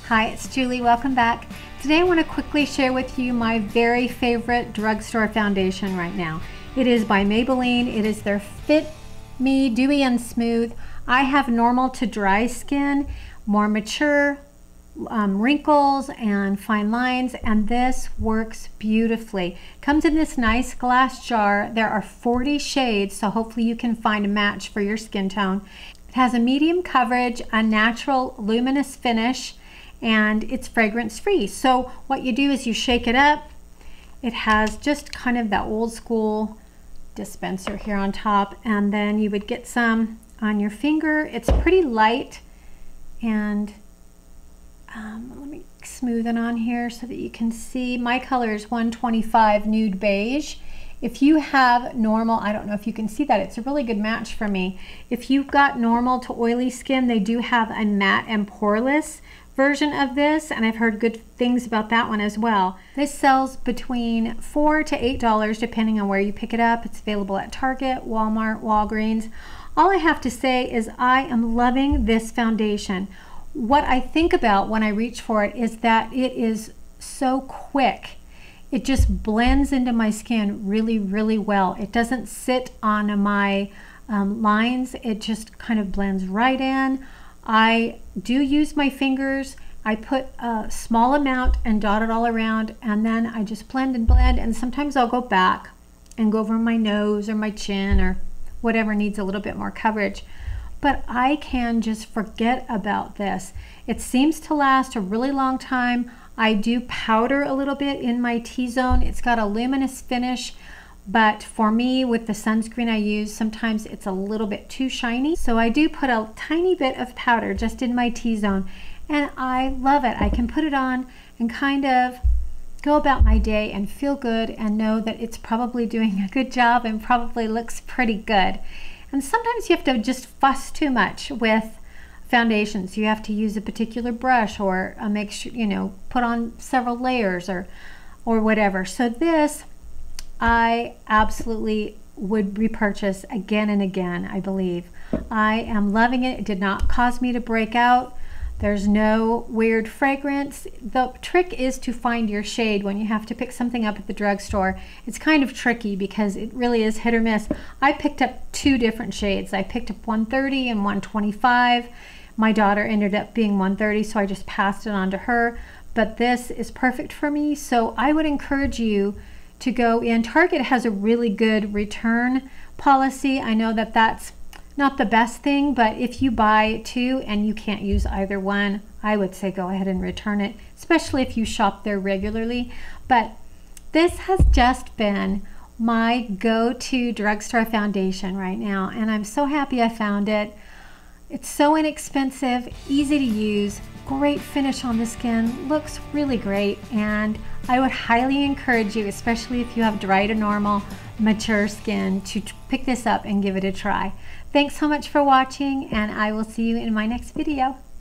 Hi, it's Julie. Welcome back. Today I want to quickly share with you my very favorite drugstore foundation right now. It is by Maybelline. It is their Fit Me Dewy and Smooth. I have normal to dry skin, more mature, wrinkles and fine lines, and this works beautifully. Comes in this nice glass jar. There are 40 shades, so hopefully you can find a match for your skin tone. It has a medium coverage, a natural luminous finish, and it's fragrance free. So what you do is you shake it up. It has just kind of that old school dispenser here on top, and then you would get some on your finger. It's pretty light, and let me smooth it on here so that you can see. My color is 125 Nude Beige. If you have normal, I don't know if you can see that, it's a really good match for me. If you've got normal to oily skin, they do have a matte and poreless version of this, and I've heard good things about that one as well. This sells between $4 to $8 depending on where you pick it up. It's available at Target, Walmart, Walgreens. All I have to say is I am loving this foundation. What I think about when I reach for it is that it is so quick. It just blends into my skin really, really well. It doesn't sit on my lines. It just kind of blends right in. I do use my fingers. I put a small amount and dot it all around, and then I just blend and blend, and sometimes I'll go back and go over my nose or my chin or whatever needs a little bit more coverage. But I can just forget about this. It seems to last a really long time. I do powder a little bit in my T-zone. It's got a luminous finish, but for me, with the sunscreen I use, sometimes it's a little bit too shiny. So I do put a tiny bit of powder just in my T-zone, and I love it. I can put it on and kind of go about my day and feel good and know that it's probably doing a good job and probably looks pretty good. And sometimes you have to just fuss too much with foundations. You have to use a particular brush or make sure, you know, put on several layers or whatever. So this, I absolutely would repurchase again and again, I believe. I am loving it. It did not cause me to break out. There's no weird fragrance. The trick is to find your shade when you have to pick something up at the drugstore. It's kind of tricky because it really is hit or miss. I picked up two different shades. I picked up 130 and 125. My daughter ended up being 130, so I just passed it on to her. But this is perfect for me, so I would encourage you to go in. Target has a really good return policy. I know that that's not the best thing, but if you buy two and you can't use either one, I would say go ahead and return it, especially if you shop there regularly. But this has just been my go-to drugstore foundation right now, and I'm so happy I found it. It's so inexpensive, easy to use, great finish on the skin, looks really great, and I would highly encourage you, especially if you have dry to normal, mature skin, to pick this up and give it a try. Thanks so much for watching, and I will see you in my next video.